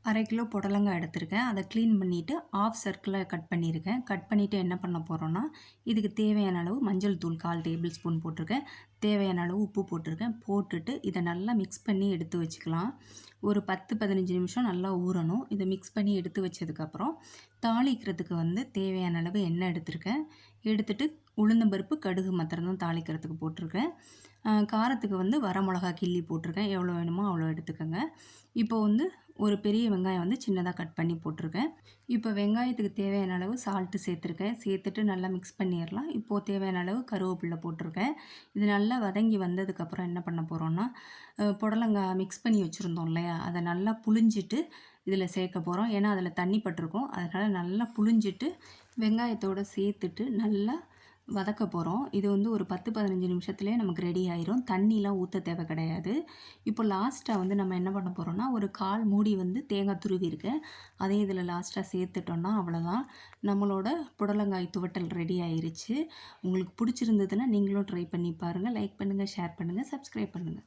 1/2 kilo புடலங்காய் எடுத்திருக்கேன். அத க்ளீன் பண்ணிட்டு, ஆஃப் சர்க்கிளா கட் பண்ணியிருக்கேன். கட் பண்ணிட்டு என்ன பண்ண போறோம்னா, இதுக்கு தேவையான அளவு மஞ்சள் தூள் 1/4 டேபிள் ஸ்பூன் போட்டிருக்கேன். தேவையான அளவு உப்பு போட்டிருக்கேன். போட்டுட்டு இத நல்லா மிக்ஸ் பண்ணி எடுத்து வச்சுக்கலாம். ஒரு 10, 15 நிமிஷம் நல்லா ஊறணும். இத மிக்ஸ் பண்ணி எடுத்து வச்சதுக்கப்புறம், தாளிக்கிறதுக்கு வந்து தேவையான அளவு எண்ணெய் எடுத்திருக்கேன். எடுத்துட்டு உளுந்தம்பருப்பு, கடுகு மாத்திரம் தான் தாளிக்கிறதுக்கு போட்டிருக்கேன். காரத்துக்கு வந்து வரமிளகா கிள்ளி போட்டிருக்கேன். எவ்வளோ வேணுமோ அவ்வளோ எடுத்துக்கங்க. இப்போ வந்து ஒரு பெரிய வெங்காயம் வந்து சின்னதா கட் பண்ணி போட்டிருக்கேன். இப்போ வெங்காயத்துக்கு தேவையான அளவு சால்ட்டு சேர்த்துருக்கேன். சேர்த்துட்டு நல்லா மிக்ஸ் பண்ணிறலாம். இப்போ தேவையான அளவு கருவேப்பிலை போட்டிருக்கேன். இது நல்லா வதங்கி வந்ததுக்கப்புறம் என்ன பண்ண போறோம்னா, புடலங்காய் மிக்ஸ் பண்ணி வச்சுருந்தோம் இல்லையா? அத நல்லா புழிஞ்சிட்டு இதில சேர்க்க போறோம். ஏன்னா அதில தண்ணி பட்டுருக்கும். அதனால நல்லா புழிஞ்சிட்டு வெங்காயத்தோட சேர்த்துட்டு நல்லா வதக்க போறோம். இது வந்து ஒரு 10, 15 நிமிஷத்துலயே நமக்கு ரெடி ஆயிரும். தண்ணிலாம் ஊத்த தேவை கிடையாது. இப்போ லாஸ்ட்டா வந்து நம்ம என்ன பண்ண போறோம்னா, ஒரு 1/4 மூடி வந்து தேங்காய் துருவியிருக்கேன். அதையும் இதில லாஸ்ட்டா சேர்த்துட்டோம்னா அவ்வளோதான். நம்மளோட புடலங்காய் துவட்டல் ரெடி ஆயிருச்சு. உங்களுக்கு பிடிச்சிருந்ததுன்னா நீங்களும் ட்ரை பண்ணி பாருங்க. லைக் பண்ணுங்க, ஷேர் பண்ணுங்க, சப்ஸ்கிரைப் பண்ணுங்க.